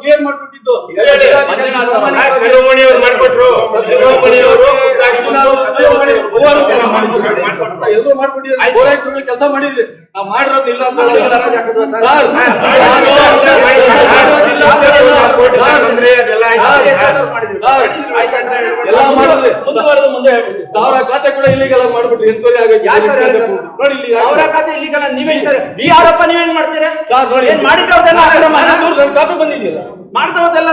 Clear ಮಾಡ್ಬಿಟ್ಟಿದ್ದು ಮಾಡ್ಕೊಟ್ರು ಎಲ್ಲರೂ ಮಾಡ್ಬಿಟ್ಟಿದ್ರು ಕೆಲಸ ಮಾಡಿದ್ರಿ ನಾವು ಮಾಡಿರೋದು ಇಲ್ಲ ಅಂತ ಎಲ್ಲ ಮಾಡಿದ್ರಿ ಮುಂದೆ ಸಾವಿರ ಖಾತೆ ಕೂಡ ಇಲ್ಲಿಗೆಲ್ಲ ಮಾಡ್ಬಿಟ್ರಿ ಎನ್ಕ್ವೈರಿ ಆಗುತ್ತೆ ನೋಡಿ ಇಲ್ಲಿ ಸಾವಿರ ಖಾತೆ ಇಲ್ಲಿಗೆಲ್ಲ ನೀವೇ ಈ ಆರೋಪ ನೀವೇನ್ ಮಾಡ್ತೀರಾ ಸರ್ ನೋಡಿ ಮಾಡಿದವ್ರದೆಲ್ಲ ನನ್ನ ಕಾಪಿ ಬಂದಿದೆಯಲ್ಲ ಮಾಡಿದವ್ರದೆಲ್ಲ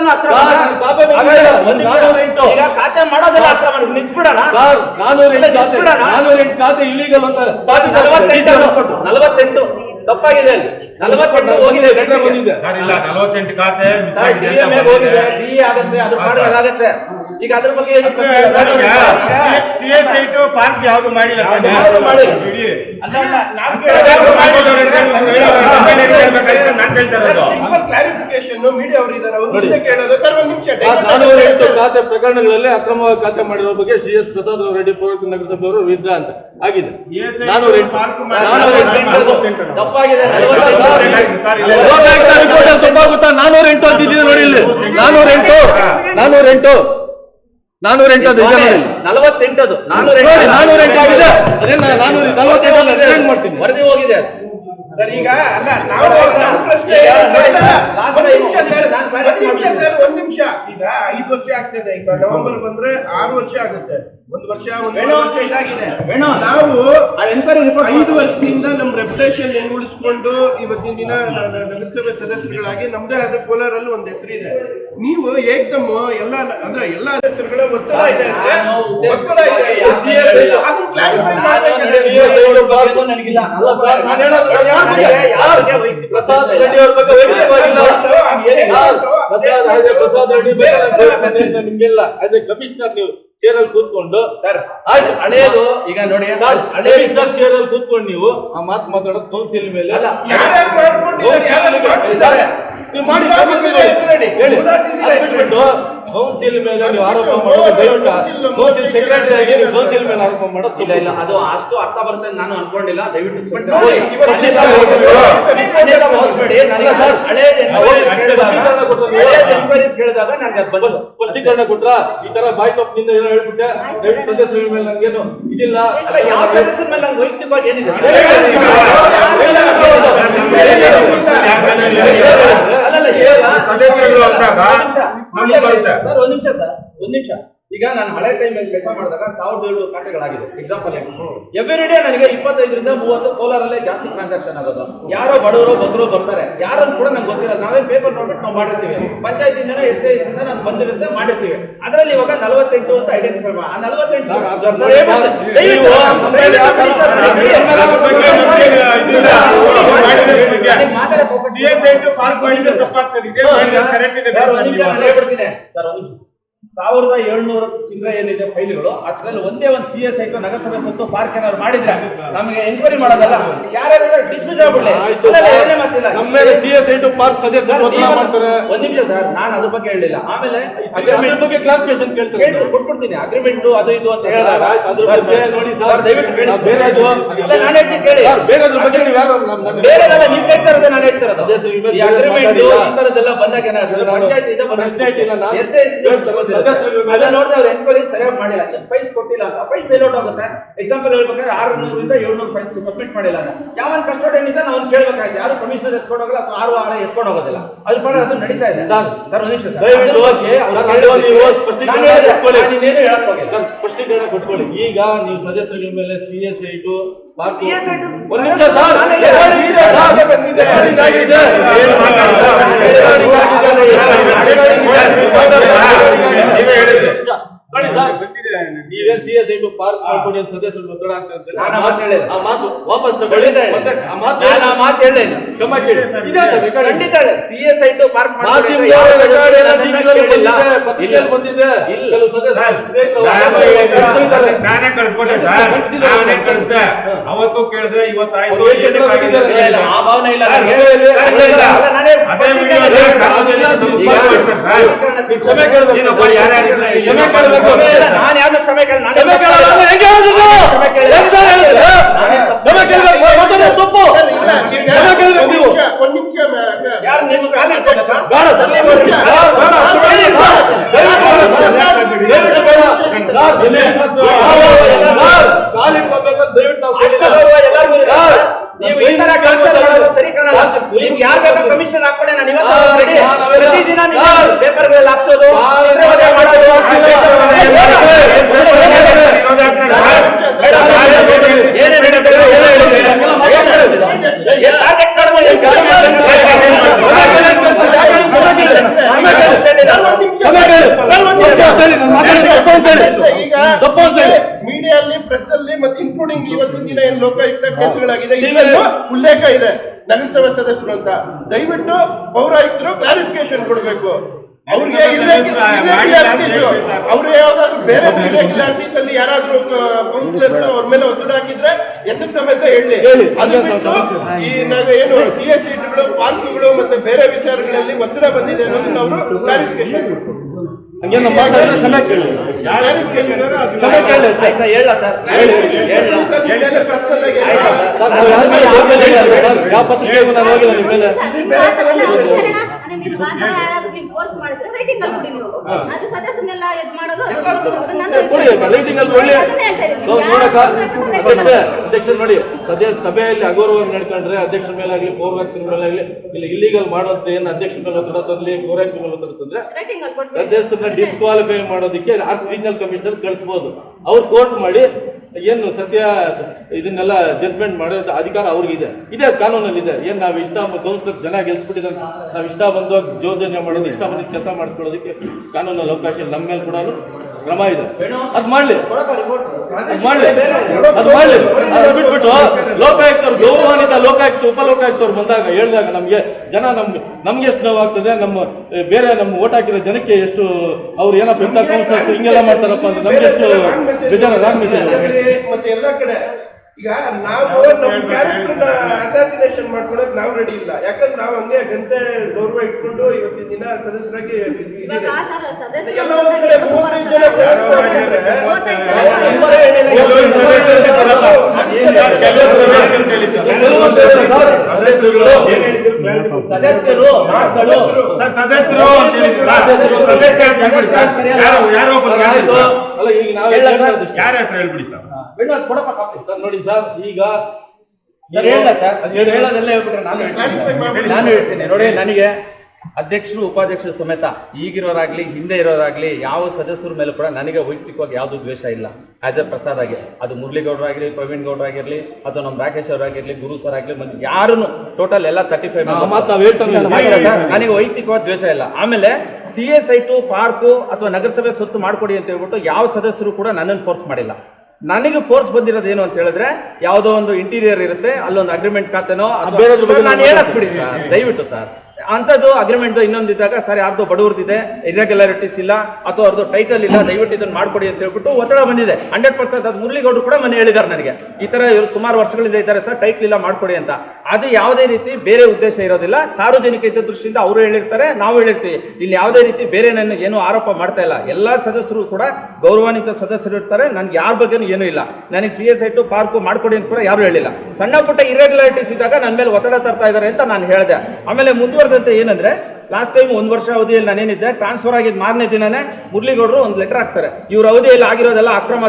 ಈಗ ಖಾತೆ ಮಾಡೋದೆಲ್ಲ ಅಕ್ರಮ ನಿಲ್ಸ್ಬಿಡೋಣ ಸರ್ 408 ಖಾತೆ ಇಲ್ಲಿಗಲ್ ಅಂತ 48 ತಪ್ಪಾಗಿದೆ ಅಲ್ಲಿ 48 ಹೋಗಿದೆ ಬಂದಿದೆ ಇಲ್ಲ 48 ಖಾತೆ ಹೋಗಿದೆ ಡಿ ಆಗುತ್ತೆ ಅದು ಮಾಡೋದಾಗತ್ತೆ ಈಗ ಅದ್ರ ಬಗ್ಗೆ ಸಿಎಸ್ಐಟು ಪಾರ್ಕ್ ಯಾವ್ದು ಮಾಡಿಲ್ಲ ಖಾತೆ ಪ್ರಕರಣಗಳಲ್ಲಿ ಅಕ್ರಮ ಖಾತೆ ಮಾಡಿರೋ ಬಗ್ಗೆ ಸಿ.ಎಸ್. ಪ್ರಸಾದ್ ರೆಡ್ಡಿ ಪೂರ್ವ ನಗರಸಭೆಯವರು ವಿರುದ್ಧ ಅಂತ ಆಗಿದೆ. ತಪ್ಪಾಗಿದೆ. ತಪ್ಪಾಗುತ್ತಾ 408 ಅಂತಿದ್ದೀವಿ ನೋಡಿ ಇಲ್ಲಿ 408 ಮಾಡ್ತೀನಿ ವರದಿ ಹೋಗಿದೆ ಸರ್. ಈಗ ಅಲ್ಲ ಒಂದ್ ನಿಮಿಷ ಈಗ 5 ವರ್ಷ ಆಗ್ತದೆ. ಈಗ ನವೆಂಬರ್ ಬಂದ್ರೆ 6 ವರ್ಷ ಆಗುತ್ತೆ. 1 ವರ್ಷ ಇದಾಗಿದೆ. ನಾವು 5 ವರ್ಷದಿಂದ ನಮ್ ರೆಪ್ಯುಟೇಷನ್ ಹೆಂಗ್ ಉಳಿಸ್ಕೊಂಡು ಇವತ್ತಿನ ದಿನ ನಗರಸಭೆ ಸದಸ್ಯರುಗಳಾಗಿ ನಮ್ದೇ ಆದ ಕೋಲಾರಲ್ಲಿ ಒಂದ್ ಹೆಸರಿದೆ. ನೀವು ಏಕದಮ್ ಎಲ್ಲ ಅಂದ್ರೆ ಎಲ್ಲಾ ಸದಸ್ಯರುಗಳ ಒತ್ತಡ ಇದೆ. ಪ್ರಸಾದ್ ರೆಡ್ಡಿ ಅವ್ರ ಬಗ್ಗೆ ಪ್ರಸಾದ್ ರೆಡ್ಡಿ ನಿಮ್ಗೆಲ್ಲ ಆಸ್ ಎ ಕಮಿಷನರ್ ನೀವು ಚೇರ್ ಅಲ್ಲಿ ಕೂತ್ಕೊಂಡು ಸರ್ ಹಳೆಯದು ಈಗ ನೋಡಿ ಕಮಿಷನರ್ ಚೇರ್ ಅಲ್ಲಿ ಕೂತ್ಕೊಂಡು ನೀವು ಆ ಮಾತು ಮಾತಾಡೋದು ಕೌನ್ಸಿಲ್ ಮೇಲೆ ಕೌನ್ಸಿಲ್ ಮೇಲೆ ನೀವು ಆರೋಪ ಮಾಡೋದು ದಯವಿಟ್ಟು ಕೌನ್ಸಿಲ್ ಸೆಕ್ರೆಟರಿ ಆಗಿ ಕೌನ್ಸಿಲ್ ಮೇಲೆ ಆರೋಪ ಮಾಡೋದು ಇಲ್ಲ ಇಲ್ಲ ಅದು ಅಷ್ಟು ಅರ್ಥ ಬರುತ್ತೆ ನಾನು ಅನ್ಕೊಂಡಿಲ್ಲ. ದಯವಿಟ್ಟು ಕೇಳಿದಾಗ ನನಗೆ ಸ್ಪಷ್ಟೀಕರಣ ಕೊಟ್ರ ಈ ತರ ಬಾಯ್ ತಪ್ಪಿನಿಂದ ಏನೋ ಹೇಳ್ಬಿಟ್ಟೆ ದಯವಿಟ್ಟು ಸದಸ್ಯರ ಮೇಲೆ ನನ್ಗೇನು ಇದಿಲ್ಲ. ಯಾವ ಸದಸ್ಯರ ಮೇಲೆ ನಂಗೆ ವೈಯಕ್ತಿಕವಾಗಿ ಏನಿದೆ ಸರ್ ಒಂದ್ ನಿಮಿಷ ಈಗ ನಾನು ಹಳೆ ಟೈಮಲ್ಲಿ ಕೆಲಸ ಮಾಡಿದಾಗ 1700 ಖಾತೆಗಳಾಗಿದೆ. ಎಕ್ಸಾಂಪಲ್ ಎವ್ರಿ ಡೇ ನನಗೆ 25ರಿಂದ 30 ಕೋಲಾರಲ್ಲೇ ಜಾಸ್ತಿ ಟ್ರಾನ್ಸಾಕ್ಷನ್ ಆಗೋದು. ಯಾರೋ ಬಡವರು ಬಗ್ಗರು ಬರ್ತಾರೆ, ಯಾರಂತ ಕೂಡ ನಂಗೆ ಗೊತ್ತಿಲ್ಲ. ನಾವೇ ಪೇಪರ್ ನೋಡ್ಬಿಟ್ಟು ನಾವು ಮಾಡಿರ್ತೀವಿ. ಪಂಚಾಯತಿಂದ SIS ಇಂದ ನಾನು ಬಂದಿರುತ್ತೆ ಮಾಡಿರ್ತೀವಿ. ಅದರಲ್ಲಿ ಇವಾಗ 48 ಅಂತ ಐಡೆಂಟಿಫೈ ಮಾಡಿ ಆ 48 1700 ಚಿಲ್ಲರೆ ಏನಿದೆ ಫೈಲ್ಗಳು ಅದ್ರಲ್ಲಿ ಒಂದೇ ಒಂದು CSI ನಗರಸಭೆ ಸೊತ್ತು ಪಾರ್ಕ್ ಏನಾದ್ರು ಮಾಡಿದ್ರೆ ನಮಗೆ ಎಂಕ್ವೈರಿ ಮಾಡೋದಲ್ಲ. ಯಾರ್ಯಾರು ಡಿಸ್ಮಿಸ್ ಆಗ್ಬಿಡ್ಲಿ. ಪಾರ್ಕ್ ಸದಸ್ಯರು ಒಂದ್ ನಿಮಿಷ ಸರ್, ನಾನು ಅದ್ರ ಬಗ್ಗೆ ಹೇಳಿಲ್ಲ. ಆಮೇಲೆ ಅಗ್ರಿಮೆಂಟ್ ಬಗ್ಗೆ ಕ್ಲಾರಿಫಿಕೇಶನ್ ಕೇಳ್ತಾರೆ, ಕೊಟ್ಬಿಡ್ತೀನಿ. ಅಗ್ರಿಮೆಂಟ್ ಅದು ಇದು ಅಂತ ಹೇಳಿದಾಗ ನೋಡಿ ಸರ್ ದಯವಿಟ್ಟು ಕೇಳಿ. ನಾನು ಹೇಳ್ತೀನಿ ಕೇಳಿ. ಬೇರೆದ್ರ ಬಗ್ಗೆ ನೀವು ಯಾರು ಬೇರೆದಲ್ಲ ನೀವು ಹೇಳ್ತಾ ಇರೋದು ನಾನು ಹೇಳ್ತಾ ಇರೋದು. ಈ ಅಗ್ರಿಮೆಂಟ್ ಈ ತರದೆಲ್ಲ ಬಂದಾಗ ಏನಾಗ್ತದೆ ಪಂಚಾಯತಿಂದ ಪ್ರಶ್ನೆ ಇಟ್ಟಿಲ್ಲ. ಅದನ್ನ ನೋಡಿದ್ರೆ ಅವ್ರು ಎನ್ಕ್ವೈರಿ ಸರಿಯಾಗಿ ಮಾಡಿಲ್ಲ. ಎಷ್ಟು ಫೈಲ್ಸ್ ಕೊಟ್ಟಿಲ್ಲ ಅಂತ ಫೈಲ್ಸ್ ಎಲ್ಲೋಟ್ ಆಗುತ್ತೆ. ಎಕ್ಸಾಂಪಲ್ ಹೇಳ್ಬೇಕಾದ್ರೆ 600ರಿಂದ 700 ಫೈಲ್ಸ್ ಸಬ್ಮಿಟ್ ಮಾಡಿಲ್ಲ. ಯಾವ ಕಸ್ಟೋಡಿಯನ್ ಇದ್ದ ನಾವು ಕೇಳ್ಬೇಕಾಯ್ತು. ಯಾರು ಕಮಿಷನರ್ ಎತ್ಕೊಂಡು ಹೋಗಲ್ಲ ಅಥವಾ 6 ಎತ್ಕೊಂಡು ಹೋಗೋದಿಲ್ಲ. ಅದ್ರ ಪ್ರಕಾರ ಅದು ನಡೀತಾ ಇದೆ. ಸರ್ ಒಂದ್ ನಿಮಿಷ ಸ್ಪಷ್ಟೀಕರಣ ಕೊಟ್ಕೊಳ್ಳಿ. ಈಗ ನೀವು ಸದಸ್ಯರ ಮೇಲೆ CSI ಒಂದ್ ನಿಮಿಷ ನೋಡಿ ಸರ್, ನೀವೇನ್ CSI ಪಾರ್ಕ್ ಮಾಡ್ಕೊಂಡು ಸದಸ್ಯರು ಒತ್ತಡ ಆಗ್ತದೆ ಆ ಮಾತು ವಾಪಸ್ ಮಾತು ಹೇಳಿಲ್ಲ. ಕ್ಷಮಾ ಕೇಳಿ. ಖಂಡಿತ CSI ಪಾರ್ಕ್ ಬಂದಿದೆ. ಕೆಲವು ನಾನೇ ಕಳಿಸ್ಕೊಟ್ಟೆ ಸರ್, ಅವತ್ತು ಕೇಳಿದೆ ಇವತ್ತಾಯ್ತು. ಆ ಭಾವನೆ ಇಲ್ಲ. ಕ್ಷಮೆ ಕೇಳಬೇಕು. ನಾನು ಯಾರು ಕ್ಷಮೆ ಕೇಳ ಖಾಲಿ ಕೊಡ್ಬೇಕು ದಯವಿಟ್ಟು ನಾವು ನೀವು ಈ ತರ ಕಲ್ಚರ್ ಮಾಡೋದು ಸರಿ ಕಾಣಲ್ಲ. ನಿಮ್ಗೆ ಯಾರು ಬೇಕಾ ಕಮಿಷನ್ ಹಾಕೊಳ್ಳಿ, ನಾನು ಇವತ್ತು ರೆಡಿ. ಪ್ರತಿದಿನ ನೀವು ಪೇಪರ್ಗಳಲ್ಲಿ ಹಾಕ್ಸೋದು, ಚಿತ್ರವಧೆ ಮಾಡೋದು, ಮೀಡಿಯಲ್ಲಿ ಪ್ರೆಸ್ ಅಲ್ಲಿ ಮತ್ತೆ ಇನ್ಕ್ಲೂಡಿಂಗ್ ಇವತ್ತಿನ ದಿನ ಏನ್ ಲೋಕಾಯುಕ್ತ ಕೇಸುಗಳಾಗಿದೆ ಇದೆಲ್ಲ ಉಲ್ಲೇಖ ಇದೆ ನಗರಸಭಾ ಸದಸ್ಯರು ಅಂತ. ದಯವಿಟ್ಟು ಪೌರಾಯುಕ್ತರು ಕ್ಲಾರಿಫಿಕೇಶನ್ ಕೊಡಬೇಕು. ಅವ್ರಿಗೆ ಅವ್ರು ಯಾವ್ದಾದ್ರು ಬೇರೆ ಇರ್ರೆಗ್ಯುಲಾರಿಟೀಸ್ ಅಲ್ಲಿ ಯಾರಾದ್ರೂ ಕೌನ್ಸಿಲರ್ಸ್ ಅವ್ರ ಮೇಲೆ ಒತ್ತಡ ಹಾಕಿದ್ರೆ ಹೆಸರು ಸಮೇತ ಹೇಳಿ. ಅದು ಬಿಟ್ಟು ಈ ಏನು CSITಗಳು ಪಾರ್ಕ್ಗಳು ಮತ್ತೆ ಬೇರೆ ವಿಚಾರಗಳಲ್ಲಿ ಒತ್ತಡ ಬಂದಿದೆ ಅನ್ನೋದನ್ನ ಅವರು ಕ್ಲಾರಿಫಿಕೇಶನ್ ಕೊಡ್ಬೇಕು. ಆಯ್ತಾ ಹೇಳ ಸರ್, ಅಧ್ಯಕ್ಷ ನೋಡಿ, ಸಭೆಯಲ್ಲಿ ಅಗೌರವ ನಡ್ಕೊಂಡ್ರೆ ಅಧ್ಯಕ್ಷರ ಮೇಲಾಗ್ಲಿ ಪೌರಾಯುಕ್ತರ ಮೇಲಾಗ್ಲಿ ಇಲ್ಲಿ ಇಲ್ಲಿಗಲ್ ಮಾಡೋದು ಏನು ಅಧ್ಯಕ್ಷರ ಮೇಲೆ ಒತ್ತಡ ತಂದ್ಲಿ ಪೌರಾಯುಕ್ತರ ಮೇಲೆ ಒತ್ತಡ ತಂದ್ರೆ ಸದಸ್ಯರನ್ನ ಡಿಸ್ಕ್ವಾಲಿಫೈ ಮಾಡೋದಕ್ಕೆ ರೀಜನಲ್ ಕಮಿಷನರ್ ಕಳಿಸಬಹುದು. ಅವ್ರು ಕೋರ್ಟ್ ಮಾಡಿ ಏನು ಸತ್ಯ ಇದನ್ನೆಲ್ಲ ಜಡ್ಜ್ಮೆಂಟ್ ಮಾಡೋ ಅಧಿಕಾರ ಅವ್ರಿಗಿದೆ, ಇದೆ ಕಾನೂನಲ್ಲಿ ಇದೆ. ಏನ್ ನಾವ್ ಇಷ್ಟ ಕೌನ್ಸಿಲರ್ ಜನ ಗೆಲ್ಸ್ಬಿಟ್ಟಿದ್ರೆ ನಾವ್ ಇಷ್ಟ ಬಂದಾಗ ಯೋಜನೆ ಮಾಡೋದು, ಇಷ್ಟ ಬಂದಿದ್ದ ಕೆಲಸ ಮಾಡಿಸ್ಕೊಳ್ಳೋದಕ್ಕೆ ಕಾನೂನಲ್ಲಿ ಅವಕಾಶ ಇಲ್ಲ. ನಮ್ಮ ಮೇಲೆ ಕೂಡ ಕ್ರಮ ಇದೆ, ಅದ್ ಮಾಡ್ಲಿ ಅದು ಬಿಟ್ಬಿಟ್ಟು ಲೋಕಾಯುಕ್ತರು ಗೌರವಾನ್ವಿತ ಲೋಕಾಯುಕ್ತ ಉಪಲೋಕಾಯುಕ್ತವ್ರು ಬಂದಾಗ ಹೇಳಿದಾಗ ನಮ್ಗೆ ಜನ ನಮ್ಗೆ ಎಷ್ಟು ನೋವಾಗ್ತದೆ, ನಮ್ಮ ಬೇರೆ ನಮ್ಮ ಓಟ್ ಹಾಕಿರೋ ಜನಕ್ಕೆ ಎಷ್ಟು ಅವ್ರು ಏನಪ್ಪ ಇಂಥ ಕೌನ್ಸಿಲರ್ಸ್ ಹಿಂಗೆಲ್ಲ ಮಾಡ್ತಾರಪ್ಪ ಅಂದ್ರೆ ನಮ್ಗೆ ಎಷ್ಟು ಬೇಜಾರ ರಾಂಗ್ ಮೆಸೇಜ್. ಮತ್ತೆ ಎಲ್ಲಾ ಕಡೆ ಈಗ ನಾವು ನಮ್ಮ ಕ್ಯಾರೆಕ್ಟರ್ ಅಸಾಸಿನೇಷನ್ ಮಾಡ್ಕೊಳಕ್ ನಾವು ರೆಡಿ ಇಲ್ಲ. ಯಾಕಂದ್ರೆ ನಾವು ಹಂಗೆ ಗಂಟೆ ಗೌರವ ಇಟ್ಕೊಂಡು ಇವತ್ತಿನ ದಿನ ಸದಸ್ಯರಾಗಿ ಎಲ್ಲ ಒಂದ್ ಕಡೆ 35 ಜನ ಸದಸ್ಯರು ಅಲ್ಲ ಈಗ ನಾವು ಯಾರ ಹೆಸರು ಹೇಳ್ಬಿಡಿ ಸರ್. ನೋಡಿ ಸರ್, ಈಗ ಹೇಳ ಸರ್, ಹೇಳೋದೆಲ್ಲ ಹೇಳ್ಬಿಟ್ರೆ ನಾನು ಹೇಳ್ತೀನಿ ನೋಡಿ. ನನಗೆ ಅಧ್ಯಕ್ಷರು ಉಪಾಧ್ಯಕ್ಷರು ಸಮೇತ ಈಗಿರೋರಾಗ್ಲಿ ಹಿಂದೆ ಇರೋರಾಗ್ಲಿ ಯಾವ ಸದಸ್ಯರ ಮೇಲೆ ಕೂಡ ನನಗೆ ವೈಯಕ್ತಿಕವಾಗಿ ಯಾವ್ದು ದ್ವೇಷ ಇಲ್ಲ. ಆಸ್ ಎ ಪ್ರಸಾದ್ ಆಗಿ ಅದು ಮುರಳಿಗೌಡರಾಗಿರ್ಲಿ, ಪ್ರವೀಣ್ ಗೌಡರಾಗಿರ್ಲಿ, ಅಥವಾ ನಮ್ಮ ರಾಕೇಶ್ ಅವರಾಗಿರ್ಲಿ, ಗುರು ಸರ್ ಆಗ್ಲಿ, ಮತ್ತೆ ಯಾರು ಟೋಟಲ್ ಎಲ್ಲ 35 ನನಗೆ ವೈಯಕ್ತಿಕವಾಗಿ ದ್ವೇಷ ಇಲ್ಲ. ಆಮೇಲೆ CSIT ಪಾರ್ಕು ಅಥವಾ ನಗರಸಭೆ ಸ್ವತ್ತು ಮಾಡ್ಕೊಡಿ ಅಂತ ಹೇಳ್ಬಿಟ್ಟು ಯಾವ ಸದಸ್ಯರು ಕೂಡ ನನ್ನನ್ನು ಫೋರ್ಸ್ ಮಾಡಿಲ್ಲ. ನನಗೆ ಫೋರ್ಸ್ ಬಂದಿರೋದು ಏನು ಅಂತ ಹೇಳಿದ್ರೆ, ಯಾವುದೋ ಒಂದು ಇಂಟೀರಿಯರ್ ಇರುತ್ತೆ, ಅಲ್ಲೊಂದು ಅಗ್ರಿಮೆಂಟ್ ಖಾತೆನೋ ನಾನು ಹೇಳಕ್ ಬಿಡಿ ಸರ್, ದಯವಿಟ್ಟು ಸರ್. ಅಂಥದ್ದು ಅಗ್ರಿಮೆಂಟ್ ಇನ್ನೊಂದಿದ್ದಾಗ ಸರ್ ಯಾರ್ದು ಬಡವ್ರದಿದೆ, ಇರ್ರೆಗ್ಯುಲಾರಿಟೀಸ್ ಇಲ್ಲ, ಅಥವಾ ಅವ್ರದ್ದು ಟೈಟಲ್ ಇಲ್ಲ, ದಯವಿಟ್ಟು ಇದನ್ನು ಮಾಡ್ಕೊಡಿ ಅಂತ ಹೇಳ್ಬಿಟ್ಟು ಒತ್ತಡ ಬಂದಿದೆ 100%. ಅದು ಮುರಳಿಗೌಡರು ಕೂಡ ಮನೆ ಹೇಳಿದ್ದಾರೆ ನನಗೆ, ಈ ತರ ಇವರು ಸುಮಾರು ವರ್ಷಗಳಿಂದ ಇದ್ದಾರೆ ಸರ್, ಟೈಟಲ್ ಇಲ್ಲ ಮಾಡ್ಕೊಡಿ ಅಂತ. ಅದು ಯಾವುದೇ ರೀತಿ ಬೇರೆ ಉದ್ದೇಶ ಇರೋದಿಲ್ಲ, ಸಾರ್ವಜನಿಕ ಹಿತದೃಷ್ಟಿಯಿಂದ ಅವರು ಹೇಳಿರ್ತಾರೆ, ನಾವು ಹೇಳಿರ್ತೀವಿ. ಇಲ್ಲಿ ಯಾವುದೇ ರೀತಿ ಬೇರೆ ನನಗೆ ಏನು ಆರೋಪ ಮಾಡ್ತಾ ಇಲ್ಲ. ಎಲ್ಲಾ ಸದಸ್ಯರು ಕೂಡ ಗೌರವಾನ್ವಿತ ಸದಸ್ಯರು ಇರ್ತಾರೆ, ನನ್ಗೆ ಯಾರ ಬಗ್ಗೆನೂ ಏನೂ ಇಲ್ಲ. ನನಗೆ CSIT ಪಾರ್ಕು ಮಾಡ್ಕೊಡಿ ಅಂತ ಕೂಡ ಯಾರು ಹೇಳಿಲ್ಲ. ಸಣ್ಣ ಪುಟ್ಟ ಇರ್ರೆಗ್ಯುಲಾರಿಟೀಸ್ ಇದ್ದಾಗ ನನ್ನ ಮೇಲೆ ಒತ್ತಡ ತರ್ತಾ ಇದ್ದಾರೆ ಅಂತ ನಾನು ಹೇಳಿದೆ. ಆಮೇಲೆ ಮುಂದುವರೆದಂತೆ ಏನಂದ್ರೆ, ಲಾಸ್ಟ್ ಟೈಮ್ 1 ವರ್ಷ ಅವಧಿಯಲ್ಲಿ ನಾನೇನಿದ್ದೆ, ಟ್ರಾನ್ಸ್ಫರ್ ಆಗಿದ್ದ ಮಾರನೇ ದಿನನೇ ಮುರಳಿಗೌಡರು ಒಂದು ಲೆಟರ್ ಹಾಕ್ತಾರೆ, ಇವ್ರ ಅವಧಿಯಲ್ಲಿ ಆಗಿರೋದೆಲ್ಲ ಅಕ್ರಮ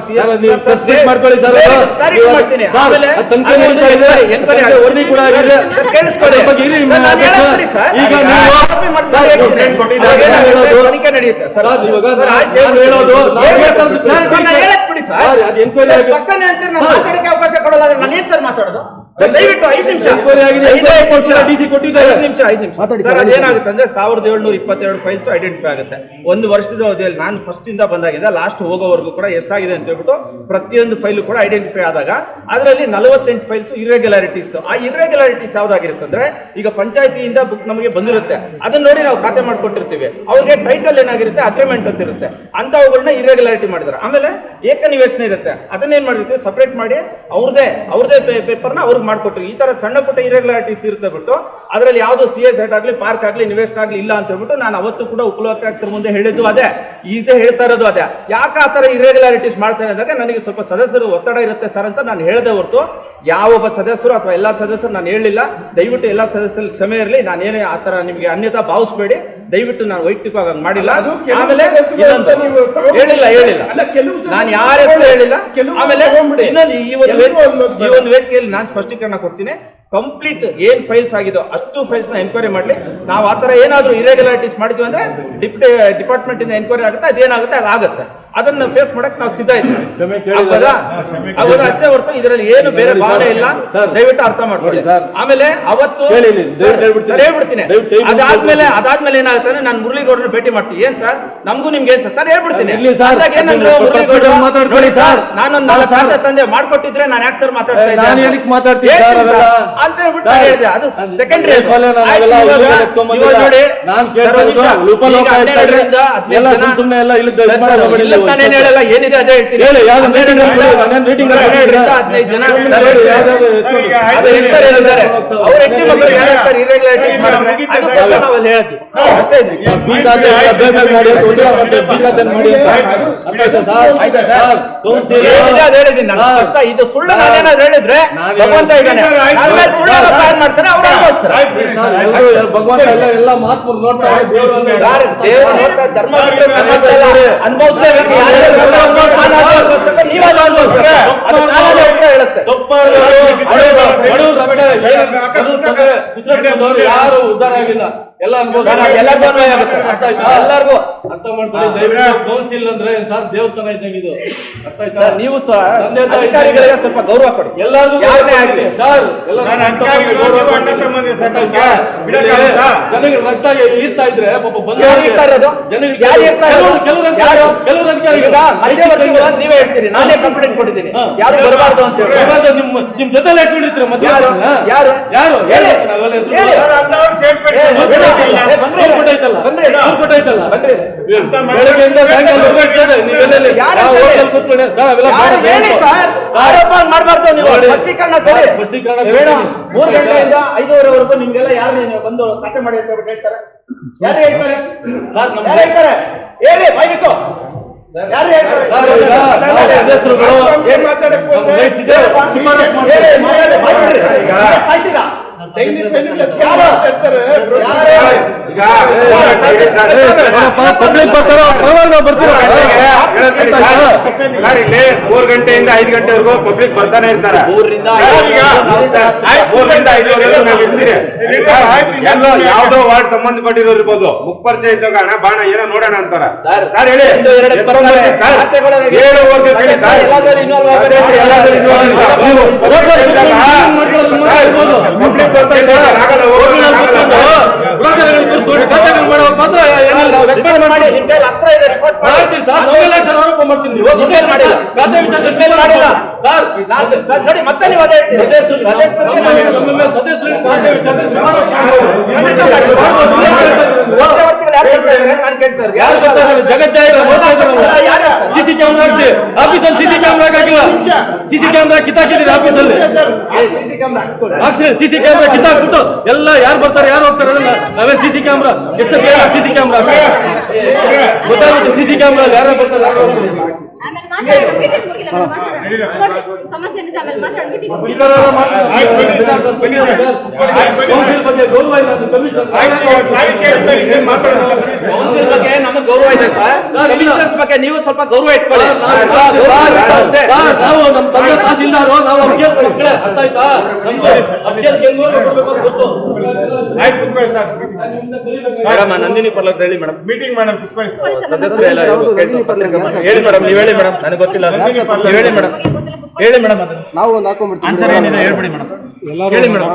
ಅವಕಾಶ ಕೊಡಲ್ಲ. ನಾನು ಏನ್ ಸರ್ ಮಾತಾಡೋದು? ದಯವಿಟ್ಟು 5 ನಿಮಿಷ ಅದೇನಾಗುತ್ತೆ ಅಂದ್ರೆ 1722 ಫೈಲ್ಸ್ ಐಡೆಂಟಿಫೈ ಆಗುತ್ತೆ 1 ವರ್ಷದ ಅವಧಿಯಲ್ಲಿ. ನಾನು ಫಸ್ಟ್ ಇಂದ ಬಂದಾಗಿದೆ ಲಾಸ್ಟ್ ಹೋಗೋವರೆಗೂ ಕೂಡ ಎಷ್ಟಾಗಿದೆ ಅಂತ ಹೇಳ್ಬಿಟ್ಟು ಪ್ರತಿಯೊಂದು ಫೈಲು ಕೂಡ ಐಡೆಂಟಿಫೈ ಆದಾಗ ಅದರಲ್ಲಿ 48 ಫೈಲ್ಸ್ ಇರ್ರೆಗ್ಯುಲಾರಿಟೀಸ್. ಆ ಇರ್ರೆಗ್ಯುಲಾರಿಟೀಸ್ ಯಾವ್ದಾಗಿರುತ್ತೆ ಅಂದ್ರೆ, ಈಗ ಪಂಚಾಯತಿಯಿಂದ ಬುಕ್ ನಮಗೆ ಬಂದಿರುತ್ತೆ, ಅದನ್ನ ನೋಡಿ ನಾವು ಖಾತೆ ಮಾಡ್ಕೊಟ್ಟಿರ್ತೀವಿ. ಅವ್ರಿಗೆ ಟೈಟಲ್ ಏನಾಗಿರುತ್ತೆ, ಅಗ್ರಿಮೆಂಟ್ ಅಂತ ಇರುತ್ತೆ, ಅಂತವುಗಳನ್ನ ಇರ್ರೆಗ್ಯುಲಾರಿಟಿ ಮಾಡಿದ್ದಾರೆ. ಆಮೇಲೆ ಏಕನಿವೇಶನ ಇರುತ್ತೆ, ಅದನ್ನೇನ್ ಮಾಡಿರ್ತೀವಿ ಸಪರೇಟ್ ಮಾಡಿ ಅವ್ರದೇ ಪೇಪರ್ನ ಅವ್ರಿಗೆ ಮಾಡ್ಕೊಟ್ರಿ. ಈ ತರ ಸಣ್ಣ ಪುಟ್ಟ ಇರ್ರೆಗ್ಯುಲಾರಿಟೀಸ್ ಇರುತ್ತೆ ಬಿಟ್ಟು ಅದರಲ್ಲಿ ಯಾವ್ದು CSIT ಆಗ್ಲಿ ಪಾರ್ಕ್ ಆಗ್ಲಿ ನಿವೇಶನ ಆಗ್ಲಿ ಇಲ್ಲ ಅಂತ ಹೇಳ್ಬಿಟ್ಟು ನಾನು ಅವತ್ತು ಕೂಡ ಉಪಲೋಕಾಯುಕ್ತರ ಮುಂದೆ ಹೇಳಿದ್ದು ಅದೇ, ಇದೇ ಹೇಳ್ತಾ ಇರೋದು ಅದೇ. ಯಾಕೆ ಆ ತರ ಇರ್ರೆಗ್ಯುಲಾರಿಟೀಸ್ ಮಾಡ್ತೇನೆ ಅಂದಾಗ ನನಗೆ ಸ್ವಲ್ಪ ಸದಸ್ಯರು ಒತ್ತಡ ಇರುತ್ತೆ ಸರ್ ಅಂತ ನಾನು ಹೇಳಿದೆ ಹೊರತು ಯಾವೊಬ್ಬ ಸದಸ್ಯರು ಅಥವಾ ಎಲ್ಲಾ ಸದಸ್ಯರು ನಾನು ಹೇಳಲಿಲ್ಲ. ದಯವಿಟ್ಟು ಎಲ್ಲಾ ಸದಸ್ಯರು ಕ್ಷಮೆ ಇರಲಿ, ನಾನೇನೇ ಆ ತರ ನಿಮಗೆ ಅನ್ಯತಾ ಭಾವಿಸಬೇಡಿ. ದಯವಿಟ್ಟು ನಾನು ವೈಯಕ್ತಿಕವಾಗಿ ಹಂಗ್ ಮಾಡಿಲ್ಲ. ಅದು ಕೆಲವು ಆಮೇಲೆ ಸದಸ್ಯರು ಇನ್ನೊಂದು ಅಂತ ನೀವು ತಗೊಂಡು ಹೇಳಿಲ್ಲ ಅಲ್ಲ, ಕೆಲವು ಸದಸ್ಯರು ನಾನು ಯಾರ ಹೆಸರು ಹೇಳಿಲ್ಲ. ಕೆಲವು ಆಮೇಲೆ ತಗೊಂಡ್ಬಿಡಿ. ಇನ್ನೊಂದು ಈ ಒಂದು ಎಲ್ಲರೂ ಅನ್ನೋದು ಬೇಡ. ಈ ಒಂದು ವೇದಿಕೆಯಲ್ಲಿ ನಾನು ಸ್ಪಷ್ಟೀಕರಣ ಕೊಡ್ತೀನಿ. ಕಂಪ್ಲೀಟ್ ಏನ್ ಫೈಲ್ಸ್ ಆಗಿದೋ ಅಷ್ಟು ಫೈಲ್ಸ್ ನ ಎನ್ಕ್ವೈರಿ ಮಾಡ್ಲಿ. ನಾವು ಆತರ ಏನಾದ್ರು ಇರೆಗ್ಯುಲಾರಿಟೀಸ್ ಮಾಡಿದ್ವಿ ಅಂದ್ರೆ ಡಿಪಾರ್ಟ್ಮೆಂಟ್ ಇಂದ ಎನ್ಕ್ವೈರಿ ಆಗುತ್ತೆ, ಅದೇನಾಗುತ್ತೆ ಅದಾಗುತ್ತೆ. ಅದನ್ನ ಫೇಸ್ ಮಾಡಕ್ ನಾವು ಸಿದ್ಧ ಇದ್ದೀವಿ. ಕ್ಷಮೆ ಕೇಳಿದ್ದಾರೆ. ಹೌದಾ? ಅಷ್ಟೇ ಹೊರತು ಇದರಲ್ಲಿ ಏನು ಬೇರೆ ಭಾವನೆ ಇಲ್ಲ. ಸರ್, ದಯವಿಟ್ಟು ಅರ್ಥ ಮಾಡ್ಕೊಳ್ಳಿ. ಸರ್. ಆಮೇಲೆ ಅವತ್ತು ಹೇಳಿ, ದಯವಿಟ್ಟು ಹೇಳ್ಬಿಡ್ತೀನಿ. ಸರ್, ಹೇಳ್ಬಿಡ್ತೀನಿ. ದಯವಿಟ್ಟು ಹೇಳ್ಬಿಡ್ತೀನಿ. ಅದಾದ್ಮೇಲೆ ಏನಾಗುತ್ತೆ ಅಂದ್ರೆ ನಾನು ಮುರಳಿಗೌಡರನ್ನ ಭೇಟಿ ಮಾಡ್ತೀನಿ. ಏನ್ ಸರ್ ನಮಗೂ ನಿಮ್ಗೆ ಏನ್ ಸರ್ ಹೇಳ್ಬಿಡ್ತೀನಿ. ಇಲ್ಲಿ ಸರ್, ಅದಾಗ ಏನಂದ್ರು ನೀವು ಮುರಳಿಗೌಡರು ಮಾತಾಡ್ಕೊಳ್ಳಿ ಸರ್. ನಾನೊಂದು 4 ಸಾವಿರ ತಂದೆ ಮಾಡ್ಕೊಟ್ಟಿದ್ರೆ ನಾನು ಯಾಕೆ ಸರ್ ಮಾತಾಡ್ತಾ ಇದ್ದೆ? ನಾನು ಏನಕ್ಕೆ ಮಾತಾಡ್ತೀನಿ ಸರ್ ಅವೆಲ್ಲ? ಅಂತ ಹೇಳ್ಬಿಟ್ಟು ನಾನು ಹೇಳಿದೆ. ಅದು ಸೆಕೆಂಡ್ರಿ. ನೋಡಿ ನಾನು ಕೇಳ್ತಾ ಲೋಪಲೋಪ ಎಲ್ಲ ಸುಮ್ಮನೆ ಎಲ್ಲ ಹೇಳಲ್ಲ, ಏನಿದೆ ಅದೇ ಹೇಳ್ತೀನಿ. ಹೇಳಿ, ಯಾವ್ದು meeting ಅಲ್ಲಿ ಬಿಡಿ, ನಾನೇನ್ meeting ಅಲ್ಲಿ ಬಿಡಿ. 15 ಜನ ಸರ್, ಹೇಳಿ, ಯಾವ್ದಾದ್ರು ಎತ್ಕೊಂಡು. ಅದು ಹೇಳ್ತಾರೆ ಹೇಳಿದ್ದಾರೆ. ಅವ್ರ ಹೆಂಡತಿ ಮಕ್ಕಳು ಯಾರು ಹೇಳ್ತಾರೆ irregularities ಮಾಡಿದ್ರೆ ಅದಕ್ಕೋಸ್ಕರ ನಾವು ಅಲ್ಲಿ ಹೇಳ್ತೀವಿ. ಅಷ್ಟೇ ಇದ್ರಿ. ಬಿ ಖಾತೆ ಬೇಗ ಮಾಡಿ ಅಂತ ಒಂದು ಮತ್ತೆ ಬಿ ಖಾತೆ ಮಾಡಿ ಅಂತ. ಅರ್ಥ ಆಯ್ತಾ ಸರ್? ಆಯ್ತಾ ಸರ್? ಕೌನ್ಸಿಲ್ ಏನಿದೆ ಅದು ಹೇಳಿದ್ದೀನಿ ನಾನು. ಕಷ್ಟ ಇದು ಸುಳ್ಳು ನಾನೇನಾದ್ರು ಹೇಳಿದ್ರೆ ಭಗವಂತ ಇದ್ದಾನೆ. ನನ್ನ ಮೇಲೆ ಸುಳ್ಳು ಪ್ಲಾನ್ ಮಾಡ್ತಾರೆ, ಅವ್ರು ಅನುಭವಿಸ್ತಾರೆ. ಎಲ್ಲರೂ ಭಗವಂತ ಎಲ್ಲ ಮಹಾತ್ಮರು ನೋಡ್ತಾರೆ. ಸರ್, ದೇವರು ನೋಡ್ತಾ ಧರ್ಮ ಬಿಟ್ಟು ಅನುಭವಿಸ್ಲೇಬೇಕು. ನೀವಲ್ಲ ಅನುಭವಿಸ್ತಾರೆ. ಅದು ಕಾಲದ ಉತ್ತರ ಹೇಳುತ್ತೆ. ಯಾರು ಉದ್ಧಾರ ಆಗಿಲ್ಲ, ಎಲ್ಲ ಎಲ್ಲರಿಗೂ ಅನ್ವಯ ಆಗುತ್ತೆ. ಎಲ್ಲರಿಗೂ ಅರ್ಥ ಮಾಡ್ಕೊಳ್ಳಿ. ದಯವಿಟ್ಟು ಕೌನ್ಸಿಲ್ ಅಂದ್ರೆ ಸರ್ ದೇವಸ್ಥಾನ ಇದ್ದಂಗೆ ಇದು. ಅರ್ಥ ಆಯ್ತಾ? ಸರ್, ನೀವು ಸಹ ಅಧಿಕಾರಿಗಳಿಗೆ ಸ್ವಲ್ಪ ಗೌರವ ಕೊಡಿ. ಎಲ್ಲರಿಗೂ ಯಾರನ್ನೇ ಆಗ್ಲಿ ಸರ್, ಜನರಿಗೆ ರಕ್ತ ಈರ್ತಾ ಇದ್ರೆ ಪಾಪ ಬಂದ ಯಾರು ಇರ್ತಾ ಇರೋದು? ಜನರಿಗೆ ಯಾರು ಇರ್ತಾ ಇರೋದು? ಯಾರು? ಕೆಲವರು ಅಧಿಕಾರಿಗಳು ಈಗ ಮಧ್ಯವರ್ತಿಗಳು ನೀವೇ ಹೇಳ್ತೀರಿ, ನಾನೇ ಕಂಪ್ಲೇಂಟ್ ಕೊಟ್ಟಿದ್ದೀನಿ. ಯಾರು ಬರಬಾರ್ದು ಅಂತ ಹೇಳಿ. ನಿಮ್ ಜೊತೆ ಇಟ್ಕೊಂಡಿರ್ತೀರ ಮಧ್ಯ ಯಾರು? ಯಾರು? ಯಾರು ಹೇಳಿ. ನಾವೆಲ್ಲ ಹೆಸರು ಹೇಳಿ. ಬೆಳಗ್ಗೆಯಿಂದ ಸಾಯಂಕಾಲ ಇರ್ತದೆ. ನೀವೆಲ್ಲ ಯಾರು ಯಾವ ಹೋಟೆಲ್ ಕೂತ್ಕೊಂಡು ಸರ್ ಅವೆಲ್ಲ ಯಾರು ಹೇಳಿ ಸರ್? ಆರೋಪ ಮಾಡಬಾರ್ದು ನೀವು. ನೋಡಿ. ಸ್ಪಷ್ಟೀಕರಣ ಕೊಡಿ. ಸ್ಪಷ್ಟೀಕರಣ ಬೇಡ. ಕೊಡಿ. 3 ಗಂಟೆಯಿಂದ 5:30ವರೆಗೂ ನಿಮ್ಗೆಲ್ಲ ಯಾರು ಬಂದು ಖಾತೆ ಮಾಡಿ ಅಂತ ಹೇಳ್ತಾರೆ? ಯಾರು ಹೇಳ್ತಾರೆ? ಸರ್, ನಮ್ಮ ಯಾರು ಹೇಳ್ತಾರೆ? ಹೇಳಿ ಬಾಯ್ಬಿಟ್ಟು. ಯಾರು ಹೇಳ್ತಾರೆ? ಸರ್, ಈಗ ನಾವು ಸದಸ್ಯರುಗಳು ಏನ್ ಮಾತಾಡಕ್ಕೆ ನಮ್ಮ rights ಇದೆ. ಶಿಫಾರಸ್ ಮಾಡಿ. ಹೇಳಿ, ಮಾತಾಡಿ, ಬಾಯ್ಬಿಡ್ರಿ. ಸಾಯ್ತೀರಾ? ಡೈಲಿ ಫೈನಲ್ ಯಾರು? ಯಾರು? ಈಗ ಪಬ್ಲಿಕ್ ಬರ್ತಾರೋ ಪರವಾಗಿ ನಾವು ಬರ್ತೀವಿ. ಸರ್, ಇಲ್ಲಿ 3 ಗಂಟೆಯಿಂದ 5 ಗಂಟೆವರೆಗೂ ಪಬ್ಲಿಕ್ ಬರ್ತಾನೆ ಇರ್ತಾರೆ. 3 ರಿಂದ 3 ರಿಂದ 5 ನಾವು ಇರ್ತೀರಿ. ಎಲ್ಲೋ ಯಾವ್ದೋ ವಾರ್ಡ್ ಸಂಬಂಧಪಟ್ಟಿರೋರು ಇರ್ಬೋದು, ಮುಖಪರಿಚಯ ಇದ್ದಾಗ ಹಣ ಬಾಣ ಏನೋ ನೋಡೋಣ ಅಂತಾರ. ಸರ್, ಸರ್ ಹೇಳಿ, ಒಂದು ಎರಡು ಬರ್ತಾರೆ. ಸರ್, ಖಾತೆಗಳು- 7 ಕೇಳಿ ಸರ್. ಎಲ್ಲಾದ್ರೂ involve ಆಗ್ಬೇಡಿ ಅಂತ ಎಲ್ಲಾದ್ರೂ involve ಪಬ್ಲಿಕ್ ಬರ್ತಾ ಇದ್ದಾರೆ, ಆಗಲ್ಲ, ಹೋಗೋಣ, ಆಗಲ್ಲ. ಖಾತೆಗಳು ಮಾಡುವಾಗ ಮಾತ್ರ ಏನಿಲ್ಲ ರಿಪೋರ್ಟ್ ಮಾಡಿ. ನಿಮ್ಮ ಕೈಲಿ ಅಸ್ತ್ರ ಇದೆ, ರಿಪೋರ್ಟ್ ಮಾಡಿ. ಮಾಡ್ತೀನಿ ಸರ್. ನಾವೆಲ್ಲ ಸರ್ ಆರೋಪ ಮಾಡ್ತೀನಿ. ನಿಮ್ಮ ಕೈಲಿ ಮಾಡಿಲ್ಲ. ಖಾತೆ ವಿಚಾರದಲ್ಲಿ ನಿಮ್ಮ ಕೈಲಿ ಮಾಡಿಲ್ಲ. ಸರ್, ಸರ್, ನೋಡಿ ಮತ್ತೆ ನೀವು ಅದೇ ಹೇಳ್ತೀರಿ. ಸದಸ್ಯರಿಗೆ ನಮ್ಮ ಸದಸ್ಯರಿಗೆ ಖಾತೆ ವಿಚಾರದಲ್ಲಿ ಶಿಫಾರಸು ಮಾಡ್ಬೋದು. ಖಂಡಿತ ಮಾಡಿ. ಮಧ್ಯವರ್ತಿಗಳು ಯಾರು ಕೇಳ್ತಾ ಇದ್ದಾರೆ? ನಾನು ಕೇಳ್ತಾ ಇರೋದು. ಯಾರು ಗೊತ್ತಾಗಲ್ಲ, ಜಗಜ್ಜಾಹಿರ ಓದ್ತಾ ಇದ್ರಲ್ಲ. ಯಾರು? ಸಿಸಿ ಕ್ಯಾಮ್ರಾ ಹಾಕ್ಸಿ ಆಫೀಸಲ್ಲಿ. ಸಿಸಿ ಕ್ಯಾಮ್ರಾ ಹಾಕಿಲ್ಲ. ಸಿಸಿ ಕ್ಯಾಮ್ರಾ ಕಿತ್ತಾಕಿದ್ದೀರಿ ಆಫೀಸಲ್ಲಿ. ಸಿಸಿ ಕ್ಯಾಮ್ರಾ ಹಾಕ್ಸ್ಕೊಳ್ಳಿ. ಹಾಕ್ಸಿ ಸಿಸಿ ಕ್ಯಾಮ್ರಾ ಕಿತ್ತಾಕ್ಬಿಟ್ಟು ಎಲ್ಲ ಯಾರು ಬರ್ತಾರೆ ಯಾರು ಹೋಗ್ತಾರೆ ಅದನ್ನ ನಾವೇ ಸಿಸಿ ಕ್ಯಾಮ್ರಾ ಎಷ್ಟು ಬೇಗ ಸಿಸಿ ಕ್ಯಾಮ್ರಾ ಗೊತ್ತಾಗುತ್ತೆ. ಸಿಸಿ ಕ್ಯಾಮ್ರಾ ಯಾರು ಬರ್ತಾರೆ ಯಾರು ಹೋಗ್ತಾರೆ. ಆಮೇಲೆ ಮಾತಾಡೋದು ಮೀಟಿಂಗ್ ಮುಗಿಲ್ಲ ಸಮಸ್ಯೆ ಏನಿದೆ ಆಮೇಲೆ ಮಾತಾಡ್ಬಿಟ್ಟು ಈ ತರ ಕೌನ್ಸಿಲ್ ಬಗ್ಗೆ ಗೌರವ ಇಲ್ಲ ಅಂತ ಕಮಿಷನರ್ ಕೌನ್ಸಿಲ್ ಬಗ್ಗೆ ನಮಗೆ ಗೌರವ ಇದೆ ಸರ್. ಕಮಿಷನರ್ಸ್ ಬಗ್ಗೆ ನೀವು ಸ್ವಲ್ಪ ಗೌರವ ಇಟ್ಕೊಳ್ಳಿ. ನಾವು ನಮ್ಮ ತಂದೆ ತಹಸೀಲ್ದಾರು, ನಾವು ಅಫಿಷಿಯಲ್ಸ್ ಮಕ್ಕಳೇ. ಅರ್ಥ ಆಯ್ತಾ? ನಮ್ಗೆ ಅಫಿಷಿಯಲ್ಸ್ ಹೆಂಗ್ ಗೌರವ ಕೊಡ್ಬೇಕು ಅಂತ ಗೊತ್ತು. ಆಯ್ತು, ಕುತ್ಕೊಳ್ಳಿ ಸರ್. ಮೇಡಮ್, ನಂದಿನಿ ಪರ್ಲಕ್ ಹೇಳಿ ಮೇಡಮ್. ಮೀಟಿಂಗ್ ಮಾಡೋಣ, ಕುತ್ಕೊಳ್ಳಿ ಸರ್. ಸದಸ್ಯರು ಎಲ್ಲ ಹೇಳಿ ಮೇಡಮ್, ನೀವು ಹೇಳಿ ಮೇಡಮ್, ನನಗೆ ಗೊತ್ತಿಲ್ಲ. ನೀವು ಹೇಳಿ ಮೇಡಮ್, ಹೇಳಿ ಮೇಡಮ್. ಅದನ್ನ ನಾವು ಒಂದು ಹಾಕೊಂಡ್ಬಿಡ್ತೀವಿ. ಆನ್ಸರ್ ಏನಿದೆ ಹೇಳ್ಬಿಡಿ ಮೇಡಮ್. ಹೇಳಿ ಮೇಡಮ್.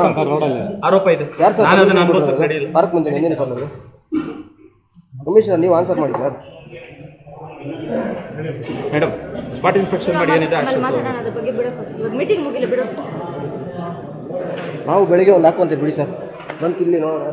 ಆರೋಪ ಇದೆ, ಯಾರು ಸರ್? ನಾನು ಅದನ್ನ ಅನುಭವಿಸೋಕೆ ರೆಡಿ ಇಲ್ಲ. ಪಾರ್ಕ್ ಮುಂದೆ ಏನೇನು ಬರಲ್ಲ ಕಮಿಷನರ್, ನೀವು ಆನ್ಸರ್ ಮಾಡಿ ಸರ್. ಮೇಡಮ್, ಸ್ಪಾಟ್ ಇನ್ಸ್ಪೆಕ್ಷನ್ ಮಾಡಿ ಏನಿದೆ ಆಮೇಲೆ ಆಕ್ಷನ್ ಮಾತಾಡೋಣ ಅದ್ರ ಬಗ್ಗೆ ಬಿಡೋದು. ಇವಾಗ ಮೀಟಿಂಗ್ ಮುಗಿಲ್ಲ ಬಿಡೋದು. ನಾವು ಬೆಳಿಗ್ಗೆ ಒಂದು ಹಾಕೊಂತೀವಿ ಬಿಡಿ ಸರ್. ಬಂದು ಇಲ್ಲಿ ನೋಡೋಣ.